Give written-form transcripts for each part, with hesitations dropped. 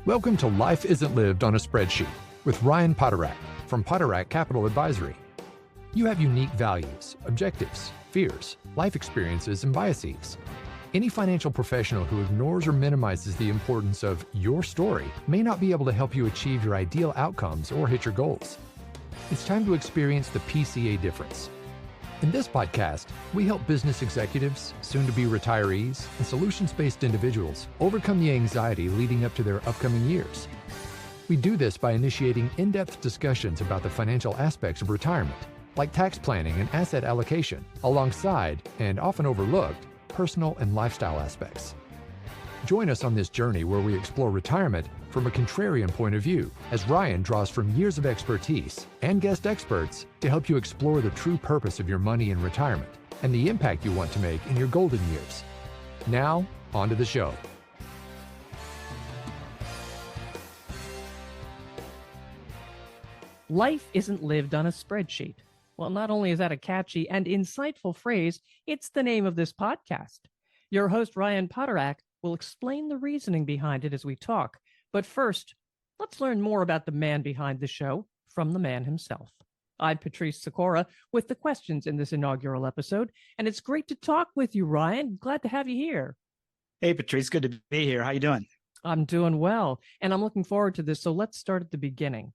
Welcome to Life Isn't Lived on a Spreadsheet with Ryan Poterack from Poterack Capital Advisory. You have unique values, objectives, fears, life experiences, and biases. Any financial professional who ignores or minimizes the importance of your story may not be able to help you achieve your ideal outcomes or hit your goals. It's time to experience the PCA difference. In this podcast, we help business executives, soon-to-be retirees, and solutions-based individuals overcome the anxiety leading up to their upcoming years. We do this by initiating in-depth discussions about the financial aspects of retirement, like tax planning and asset allocation, alongside, and often overlooked, personal and lifestyle aspects. Join us on this journey where we explore retirement from a contrarian point of view, as Ryan draws from years of expertise and guest experts to help you explore the true purpose of your money in retirement and the impact you want to make in your golden years. Now, on to the show. Life isn't lived on a spreadsheet. Well, not only is that a catchy and insightful phrase, it's the name of this podcast. Your host, Ryan Poterack, will explain the reasoning behind it as we talk. But first, let's learn more about the man behind the show from the man himself. I'm Patrice Sikora with the questions in this inaugural episode, and it's great to talk with you, Ryan. Glad to have you here. Hey, Patrice, good to be here. How you doing? I'm doing well, and I'm looking forward to this. So let's start at the beginning.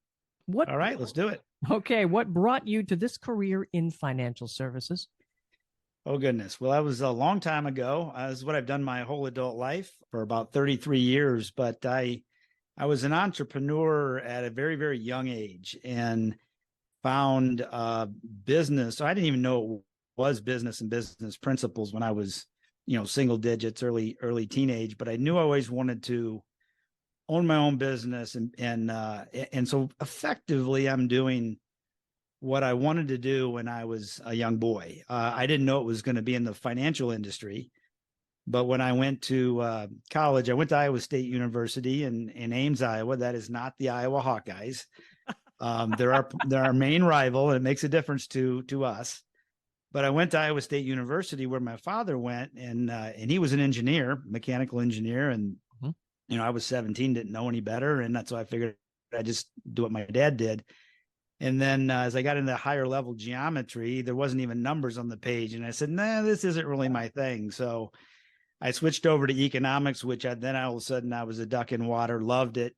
All right, let's do it. Okay, what brought you to this career in financial services? Oh, goodness. Well, that was a long time ago. This is what I've done my whole adult life for about 33 years. But I was an entrepreneur at a very, very young age and found business. So I didn't even know it was business and business principles when I was, single digits, early teenage. But I knew I always wanted to own my own business. And so effectively, I'm doing what I wanted to do when I was a young boy. I didn't know it was going to be in the financial industry, but when I went to college, I went to Iowa State University in Ames, Iowa. That is not the Iowa Hawkeyes. They're our main rival, and it makes a difference to us. But I went to Iowa State University where my father went, and he was an engineer, mechanical engineer, and I was 17, didn't know any better, and that's why I figured I'd just do what my dad did. And then as I got into higher level geometry, there wasn't even numbers on the page. And I said, nah, this isn't really my thing. So I switched over to economics, which then all of a sudden I was a duck in water, loved it.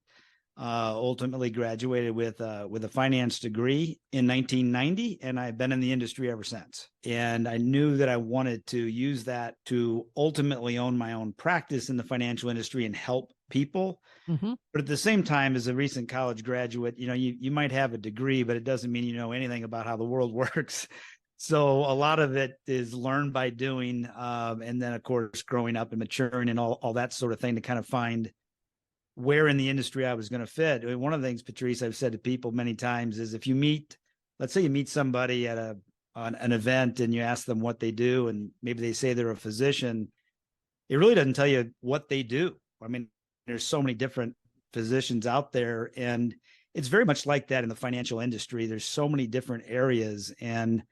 Ultimately graduated with a finance degree in 1990. And I've been in the industry ever since. And I knew that I wanted to use that to ultimately own my own practice in the financial industry and help people. Mm-hmm. But at the same time, as a recent college graduate, you might have a degree, but it doesn't mean you know anything about how the world works. So a lot of it is learned by doing. And then, of course, growing up and maturing and all that sort of thing to kind of find where in the industry I was going to fit. I mean, one of the things, Patrice, I've said to people many times is if you let's say you meet somebody at an event and you ask them what they do, and maybe they say they're a physician, it really doesn't tell you what they do. I mean, there's so many different physicians out there, and it's very much like that in the financial industry. There's so many different areas, and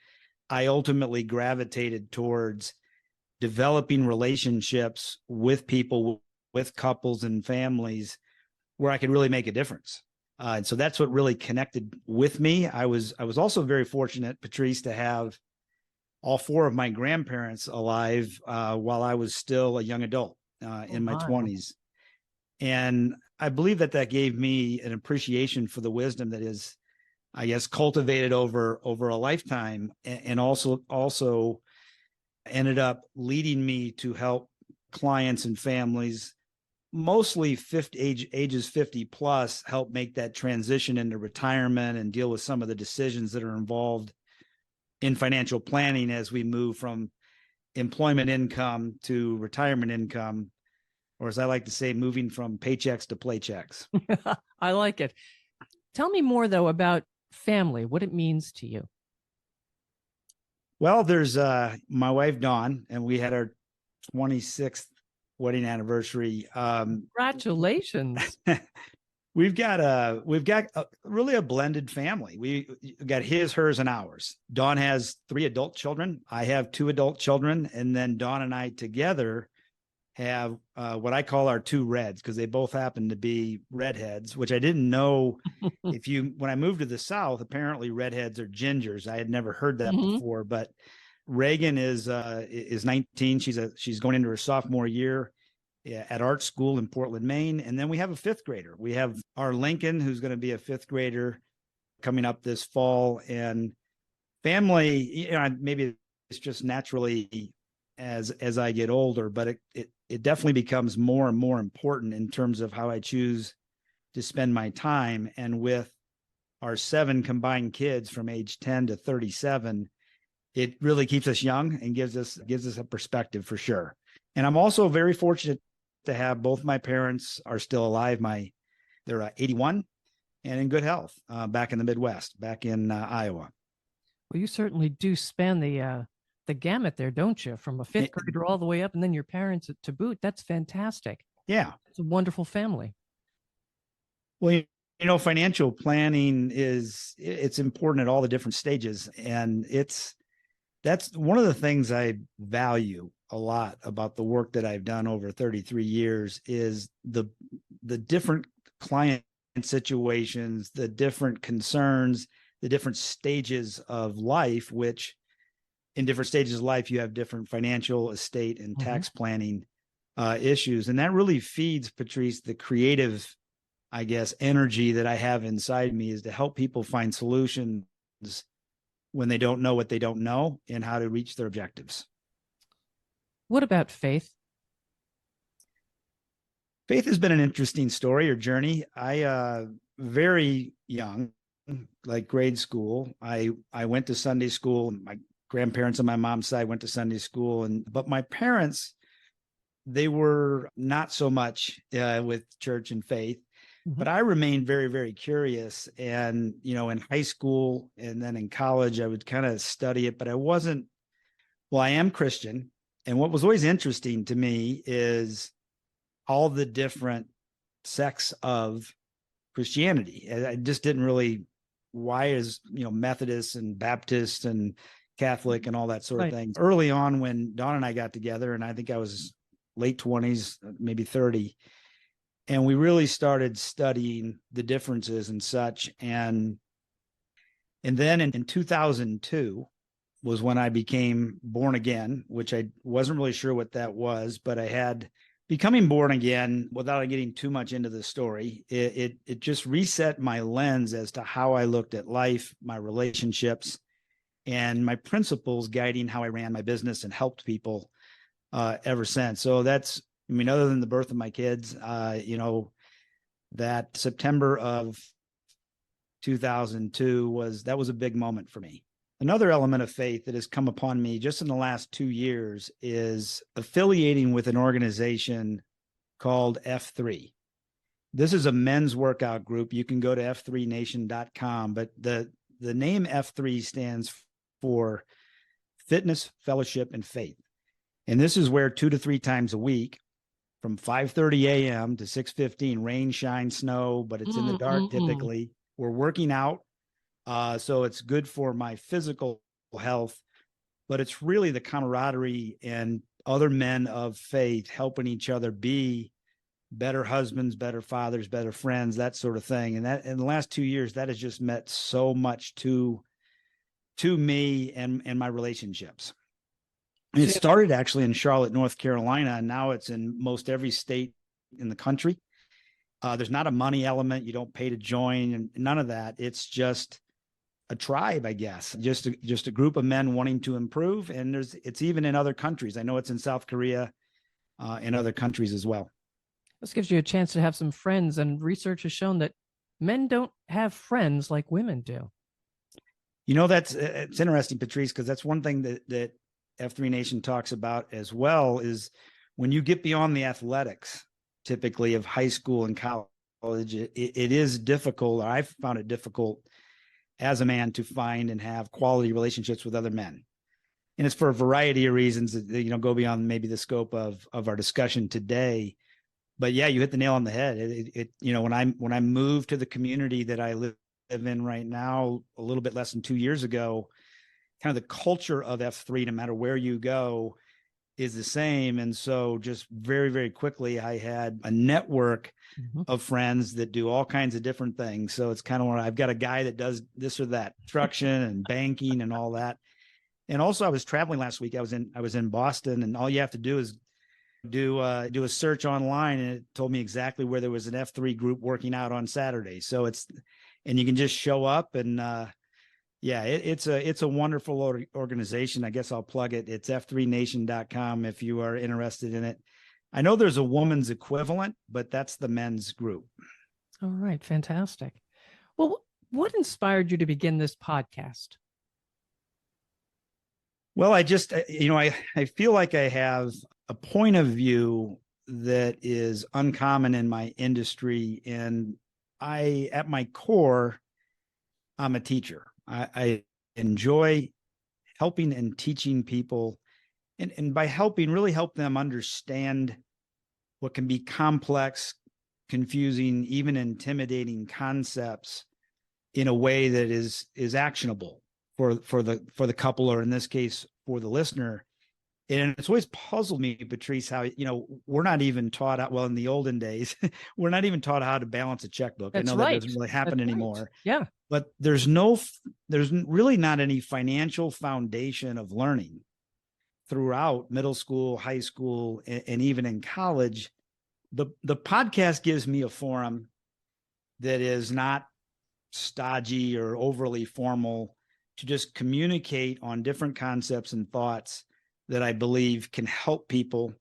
I ultimately gravitated towards developing relationships with people, with couples and families where I could really make a difference. And so that's what really connected with me. I was also very fortunate, Patrice, to have all four of my grandparents alive while I was still a young adult in my 20s. And I believe that gave me an appreciation for the wisdom that is, I guess, cultivated over a lifetime, and also ended up leading me to help clients and families, mostly ages 50 plus, help make that transition into retirement and deal with some of the decisions that are involved in financial planning as we move from employment income to retirement income, or as I like to say, moving from paychecks to playchecks. I like it. Tell me more, though, about family, what it means to you. Well, there's my wife, Dawn, and we had our 26th wedding anniversary. Congratulations. We've got really a blended family. We got his, hers, and ours. Dawn has 3 adult children. I have 2 adult children. And then Dawn and I together have what I call our two reds, because they both happen to be redheads, which I didn't know. When I moved to the South, apparently redheads are gingers. I had never heard that before, but Reagan is 19. She's going into her sophomore year at art school in Portland, Maine. And then we have a fifth grader. We have our Lincoln, who's going to be a fifth grader coming up this fall. And family, maybe it's just naturally as I get older, but it definitely becomes more and more important in terms of how I choose to spend my time. And with our 7 combined kids from age 10 to 37, it really keeps us young and gives us a perspective for sure. And I'm also very fortunate to have both my parents are still alive. They're 81 and in good health, back in the Midwest, back in Iowa. Well, you certainly do span the gamut there, don't you? From a fifth grader all the way up, and then your parents to boot. That's fantastic. Yeah, it's a wonderful family. Well, financial planning it's important at all the different stages, and that's one of the things I value a lot about the work that I've done over 33 years is the different client situations, the different concerns, the different stages of life, which in different stages of life, you have different financial, estate, and tax planning issues. And that really feeds, Patrice, the creative, I guess, energy that I have inside me, is to help people find solutions when they don't know what they don't know and how to reach their objectives. What about faith? Faith has been an interesting story or journey. I very young, like grade school, I went to Sunday school. My grandparents on my mom's side went to Sunday school, but my parents, they were not so much with church and faith. But I remained very, very curious. And, in high school and then in college, I would kind of study it, but I am Christian. And what was always interesting to me is all the different sects of Christianity. I just didn't really, why is, Methodist and Baptist and Catholic and all that sort of thing. Early on, when Dawn and I got together, and I think I was late 20s, maybe 30, and we really started studying the differences and such. And then in 2002 was when I became born again, which I wasn't really sure what that was, but I had becoming born again, without getting too much into the story. It just reset my lens as to how I looked at life, my relationships, and my principles guiding how I ran my business and helped people ever since. So that's, other than the birth of my kids, that September of 2002 was a big moment for me. Another element of faith that has come upon me just in the last 2 years is affiliating with an organization called F3. This is a men's workout group. You can go to f3nation.com, but the name F3 stands for Fitness, Fellowship, and Faith. And this is where 2 to 3 times a week, from 5:30 a.m. to 6:15, rain, shine, snow, but it's in the dark typically, we're working out. So it's good for my physical health, but it's really the camaraderie and other men of faith helping each other be better husbands, better fathers, better friends, that sort of thing. And that in the last 2 years, that has just meant so much to me and my relationships. And it started actually in Charlotte, North Carolina, and now it's in most every state in the country. There's not a money element. You don't pay to join and none of that. It's just a tribe, I guess, just a group of men wanting to improve. And it's even in other countries. I know it's in South Korea, and other countries as well. This gives you a chance to have some friends, and research has shown that men don't have friends like women do. It's interesting, Patrice, because that's one thing that F3 Nation talks about as well, is when you get beyond the athletics, typically of high school and college, it is difficult. I've found it difficult as a man to find and have quality relationships with other men. And it's for a variety of reasons that, go beyond maybe the scope of our discussion today. But yeah, you hit the nail on the head. When I moved to the community that I live in right now, a little bit less than 2 years ago, kind of the culture of F3, no matter where you go, is the same. And so just very, very quickly, I had a network of friends that do all kinds of different things. So it's kind of when I've got a guy that does this or that, construction and banking and all that. And also I was traveling last week. I was in Boston, and all you have to do is do a search online, and it told me exactly where there was an F3 group working out on Saturday. So and you can just show up, and it's a wonderful organization. I guess I'll plug it. It's f3nation.com if you are interested in it. I know there's a woman's equivalent, but that's the men's group. All right, fantastic. Well, what inspired you to begin this podcast? Well, I just, I feel like I have a point of view that is uncommon in my industry. And at my core, I'm a teacher. I enjoy helping and teaching people, and by helping, really help them understand what can be complex, confusing, even intimidating concepts in a way that is actionable for the couple, or in this case, for the listener. And it's always puzzled me, Patrice, how, we're not even taught, well, in the olden days, we're not even taught how to balance a checkbook. That's I know right. that doesn't really happen anymore. Right. Yeah. But there's really not any financial foundation of learning throughout middle school, high school, and even in college. The podcast gives me a forum that is not stodgy or overly formal, to just communicate on different concepts and thoughts that I believe can help people.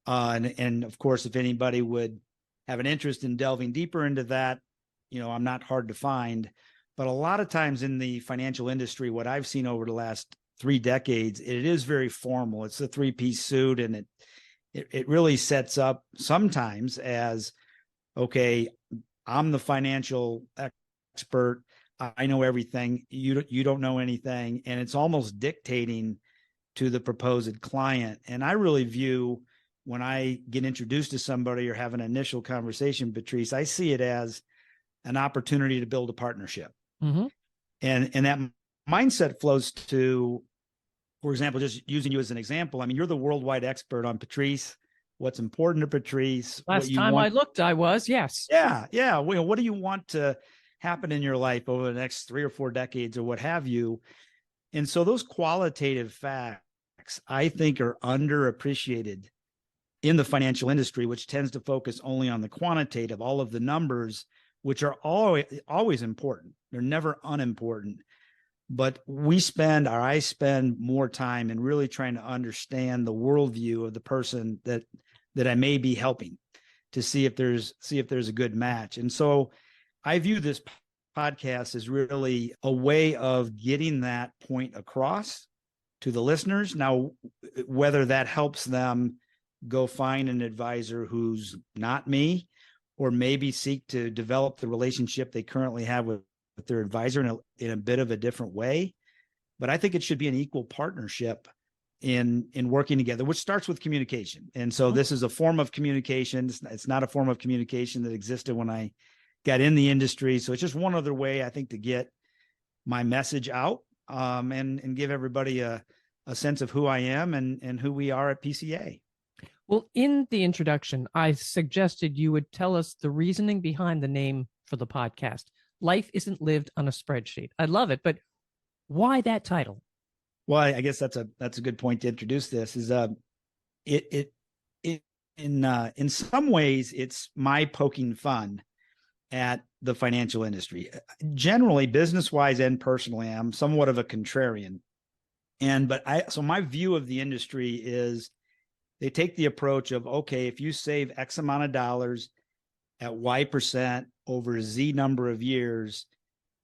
And of course, if anybody would have an interest in delving deeper into that, I'm not hard to find. But a lot of times in the financial industry, what I've seen over the last 3 decades, it is very formal. It's a 3-piece suit, and it really sets up sometimes as, okay, I'm the financial expert, I know everything, you don't know anything, and it's almost dictating to the proposed client. And I really view, when I get introduced to somebody or have an initial conversation, Patrice, I see it as an opportunity to build a partnership. Mm-hmm. And that mindset flows to, for example, just using you as an example, I mean, you're the worldwide expert on Patrice, what's important to Patrice. Last time I looked, I was, yes. Yeah. Well, what do you want to happen in your life over the next 3 or 4 decades, or what have you? And so those qualitative facts, I think, are underappreciated in the financial industry, which tends to focus only on the quantitative, all of the numbers, which are always important. They're never unimportant. But I spend more time in really trying to understand the worldview of the person that I may be helping, to see if there's a good match. And so I view this podcast as really a way of getting that point across to the listeners. Now, whether that helps them go find an advisor who's not me, or maybe seek to develop the relationship they currently have with their advisor in a bit of a different way. But I think it should be an equal partnership in working together, which starts with communication. And so this is a form of communication. It's not a form of communication that existed when I got in the industry. So it's just one other way, I think, to get my message out, and give everybody a sense of who I am and who we are at PCA. Well, in the introduction, I suggested you would tell us the reasoning behind the name for the podcast. Life isn't lived on a spreadsheet. I love it, but why that title? Well, I guess that's a good point to introduce this. Is in some ways it's my poking fun at the financial industry. Generally, business-wise and personally, I'm somewhat of a contrarian. So my view of the industry is, they take the approach of, okay, if you save X amount of dollars at Y% over Z number of years,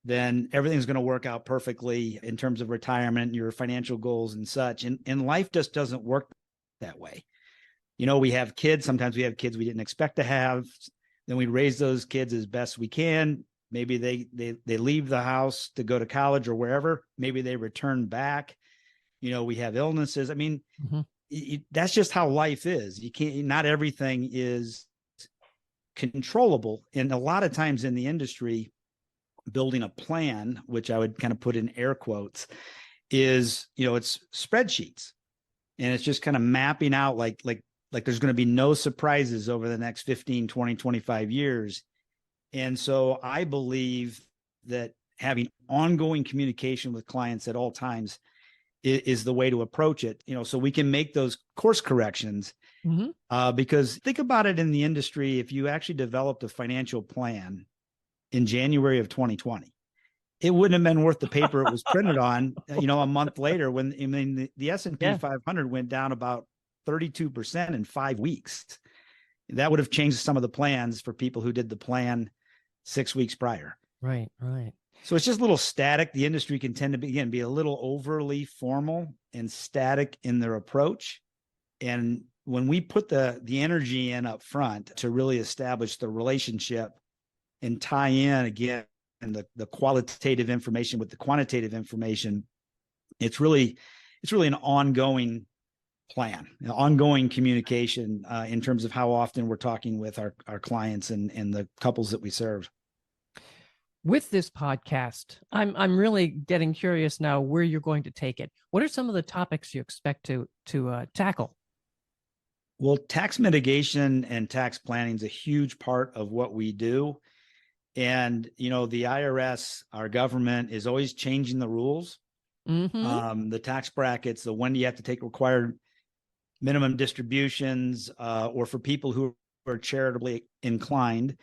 then everything's going to work out perfectly in terms of retirement, your financial goals and such. And life just doesn't work that way. We have kids. Sometimes we have kids we didn't expect to have. Then we raise those kids as best we can. Maybe they leave the house to go to college or wherever. Maybe they return back. We have illnesses. I mean, that's just how life is. Not everything is controllable. And a lot of times in the industry, building a plan, which I would kind of put in air quotes, is, it's spreadsheets. And it's just kind of mapping out like there's going to be no surprises over the next 15, 20, 25 years. And so I believe that having ongoing communication with clients at all times is the way to approach it, so we can make those course corrections. Because think about it in the industry, if you actually developed a financial plan in January of 2020, it wouldn't have been worth the paper it was printed on, a month later when the S&P 500 went down about 32% in 5 weeks. That would have changed some of the plans for people who did the plan 6 weeks prior. Right. So it's just a little static. The industry can tend to be a little overly formal and static in their approach. And when we put the energy in up front to really establish the relationship and tie in again and the qualitative information with the quantitative information, it's really an ongoing plan, an ongoing communication in terms of how often we're talking with our clients and the couples that we serve. With this podcast, I'm really getting curious now where you're going to take it. What are some of the topics you expect to tackle? Well, tax mitigation and tax planning is a huge part of what we do. And, the IRS, our government, is always changing the rules. The tax brackets, the when do you have to take required minimum distributions, or for people who are charitably inclined,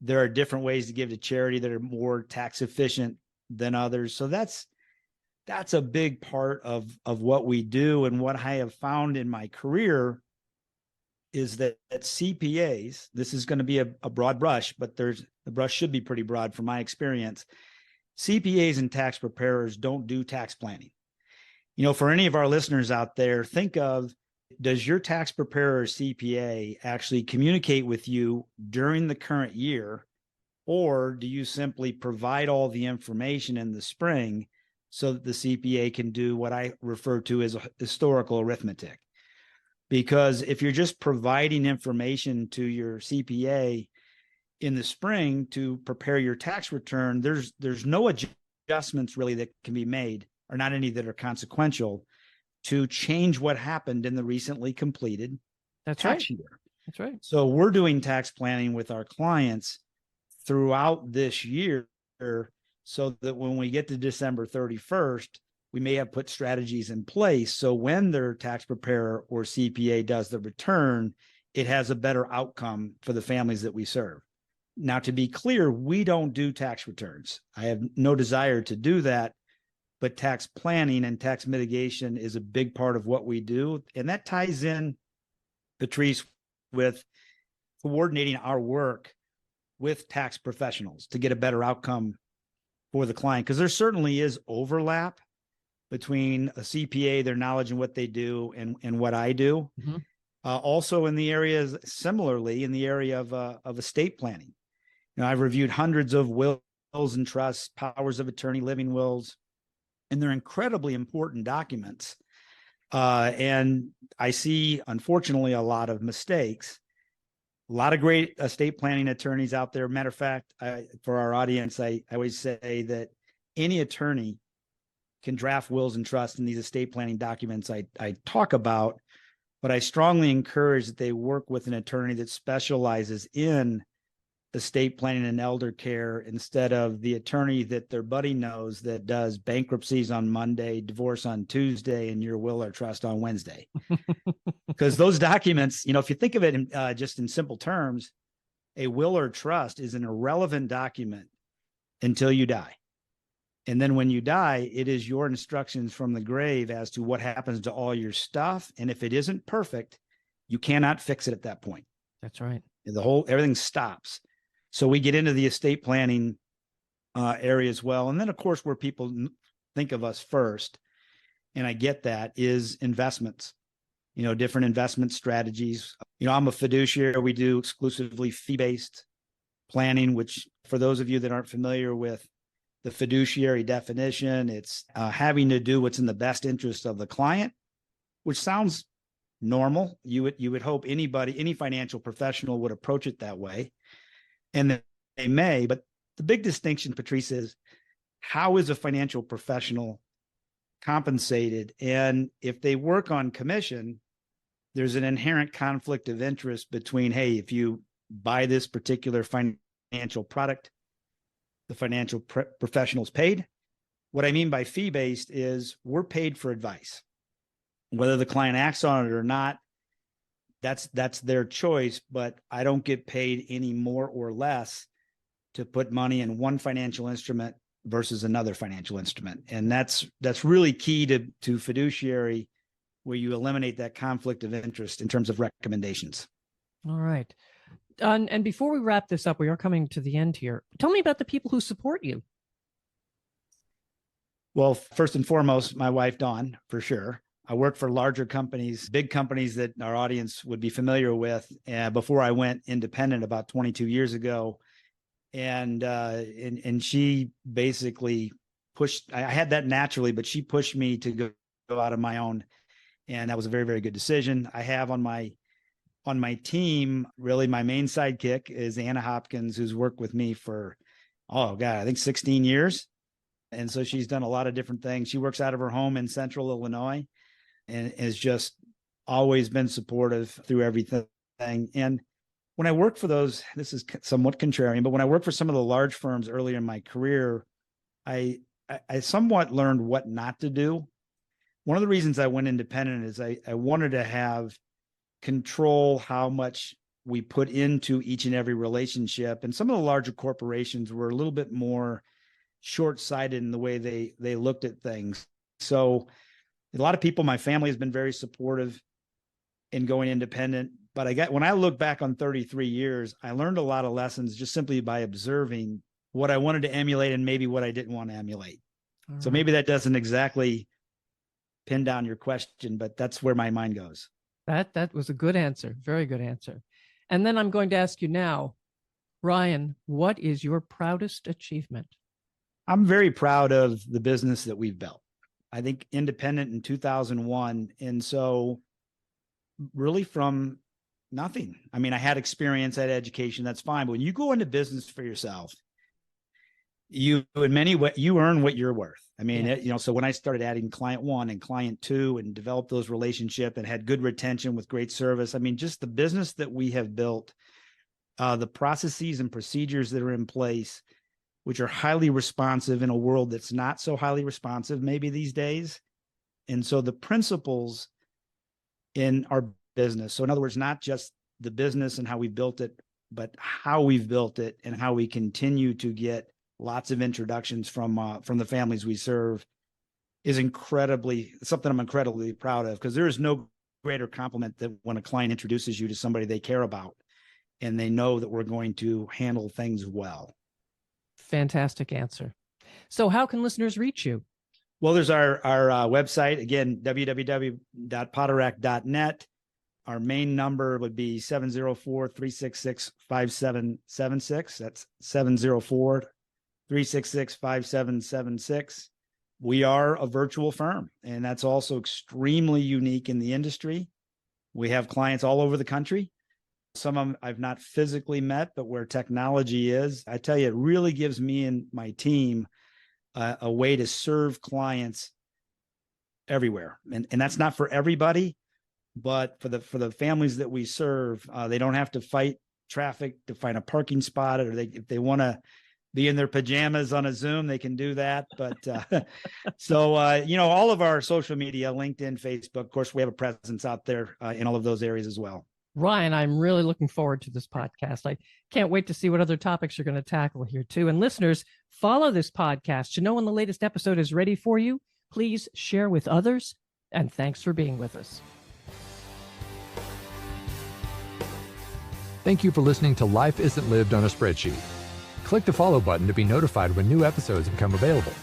there are different ways to give to charity that are more tax efficient than others. So that's a big part of what we do. And what I have found in my career is that CPAs, this is going to be a broad brush, but the brush should be pretty broad from my experience. CPAs and tax preparers don't do tax planning. For any of our listeners out there, think of, does your tax preparer or CPA actually communicate with you during the current year, or do you simply provide all the information in the spring so that the CPA can do what I refer to as historical arithmetic? Because if you're just providing information to your CPA in the spring to prepare your tax return, there's no adjustments really that can be made, or not any that are consequential, to change what happened in the recently completed tax year. That's right. So we're doing tax planning with our clients throughout this year so that when we get to December 31st, we may have put strategies in place. So when their tax preparer or CPA does the return, it has a better outcome for the families that we serve. Now, to be clear, we don't do tax returns. I have no desire to do that, but tax planning and tax mitigation is a big part of what we do. And that ties in, Patrice, with coordinating our work with tax professionals to get a better outcome for the client. Because there certainly is overlap between a CPA, their knowledge and what they do, and what I do. Also in the areas, similarly, in the area of estate planning. I've reviewed hundreds of wills and trusts, powers of attorney, living wills, and they're incredibly important documents. And I see, unfortunately, a lot of mistakes. A lot of great estate planning attorneys out there. Matter of fact, for our audience, I always say that any attorney can draft wills and trusts in these estate planning documents I talk about, but I strongly encourage that they work with an attorney that specializes in estate planning and elder care instead of the attorney that their buddy knows that does bankruptcies on Monday, divorce on Tuesday, and your will or trust on Wednesday. Because those documents, if you think of it just in simple terms, a will or trust is an irrelevant document until you die. And then when you die, it is your instructions from the grave as to what happens to all your stuff. And if it isn't perfect, you cannot fix it at that point. That's right. Everything stops. So we get into the estate planning area as well. And then, of course, where people think of us first, and I get that, is investments, different investment strategies. I'm a fiduciary. We do exclusively fee-based planning, which for those of you that aren't familiar with the fiduciary definition, it's having to do what's in the best interest of the client, which sounds normal. You would hope any financial professional would approach it that way. And they may, but the big distinction, Patrice, is how is a financial professional compensated. And if they work on commission, there's an inherent conflict of interest between, hey, if you buy this particular financial product, the financial professional's paid. What I mean by fee-based is we're paid for advice. Whether the client acts on it or not, that's their choice, but I don't get paid any more or less to put money in one financial instrument versus another financial instrument. And that's really key to fiduciary, where you eliminate that conflict of interest in terms of recommendations. All right. And before we wrap this up, we are coming to the end here. Tell me about the people who support you. Well, first and foremost, my wife, Dawn, for sure. I work for larger companies, big companies that our audience would be familiar with, before I went independent about 22 years ago. And she basically pushed, I had that naturally, but she pushed me to go out on my own. And that was a very, very good decision. I have on my team, really my main sidekick is Anna Hopkins, who's worked with me for, I think 16 years. And so she's done a lot of different things. She works out of her home in Central Illinois and has just always been supportive through everything. And when I worked for those, this is somewhat contrarian, but when I worked for some of the large firms earlier in my career, I somewhat learned what not to do. One of the reasons I went independent is I wanted to have control how much we put into each and every relationship. And some of the larger corporations were a little bit more short-sighted in the way they looked at things. So a lot of people, my family has been very supportive in going independent, but when I look back on 33 years, I learned a lot of lessons just simply by observing what I wanted to emulate and maybe what I didn't want to emulate. All so right. Maybe that doesn't exactly pin down your question, but that's where my mind goes. That was a good answer. Very good answer. And then I'm going to ask you now, Ryan, what is your proudest achievement? I'm very proud of the business that we've built. I think independent in 2001. And so really from nothing. I mean, I had experience, I had education, that's fine. But when you go into business for yourself, you in many ways, you earn what you're worth. I mean, so when I started adding client 1 and client 2 and developed those relationships and had good retention with great service, I mean, just the business that we have built, the processes and procedures that are in place, which are highly responsive in a world that's not so highly responsive maybe these days. And so the principles in our business, so in other words, not just the business and how we built it, but how we've built it and how we continue to get lots of introductions from the families we serve, is something I'm incredibly proud of, because there is no greater compliment than when a client introduces you to somebody they care about and they know that we're going to handle things well. Fantastic answer. So how can listeners reach you? Well, there's our website, again, www.poterack.net. Our main number would be 704-366-5776. That's 704-366-5776. We are a virtual firm, and that's also extremely unique in the industry. We have clients all over the country. Some of them I've not physically met, but where technology is, I tell you, it really gives me and my team a way to serve clients everywhere. And that's not for everybody, but for the families that we serve, they don't have to fight traffic to find a parking spot, or if they want to be in their pajamas on a Zoom, they can do that. But all of our social media, LinkedIn, Facebook, of course, we have a presence out there in all of those areas as well. Ryan, I'm really looking forward to this podcast. I can't wait to see what other topics you're going to tackle here too. And listeners, follow this podcast to know when the latest episode is ready for you. Please share with others, and thanks for being with us. Thank you for listening to Life Isn't Lived on a Spreadsheet. Click the follow button to be notified when new episodes become available.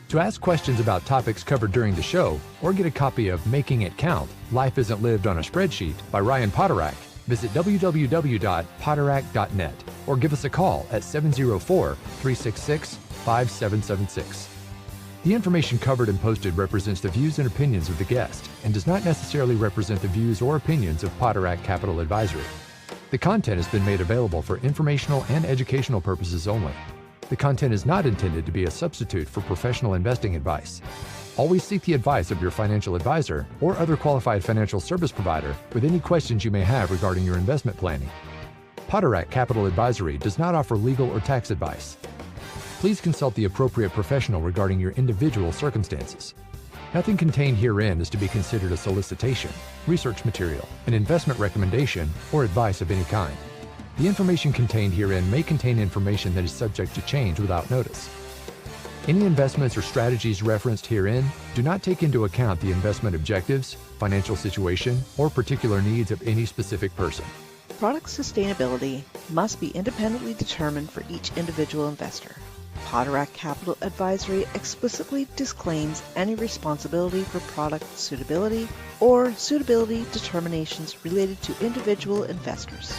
To ask questions about topics covered during the show, or get a copy of Making It Count, Life Isn't Lived on a Spreadsheet by Ryan Poterack, visit www.poterack.net or give us a call at 704-366-5776. The information covered and posted represents the views and opinions of the guest and does not necessarily represent the views or opinions of Poterack Capital Advisory. The content has been made available for informational and educational purposes only. The content is not intended to be a substitute for professional investing advice. Always seek the advice of your financial advisor or other qualified financial service provider with any questions you may have regarding your investment planning. Poterack Capital Advisory does not offer legal or tax advice. Please consult the appropriate professional regarding your individual circumstances. Nothing contained herein is to be considered a solicitation, research material, an investment recommendation, or advice of any kind. The information contained herein may contain information that is subject to change without notice. Any investments or strategies referenced herein do not take into account the investment objectives, financial situation, or particular needs of any specific person. Product sustainability must be independently determined for each individual investor. Poterack Capital Advisory explicitly disclaims any responsibility for product suitability or suitability determinations related to individual investors.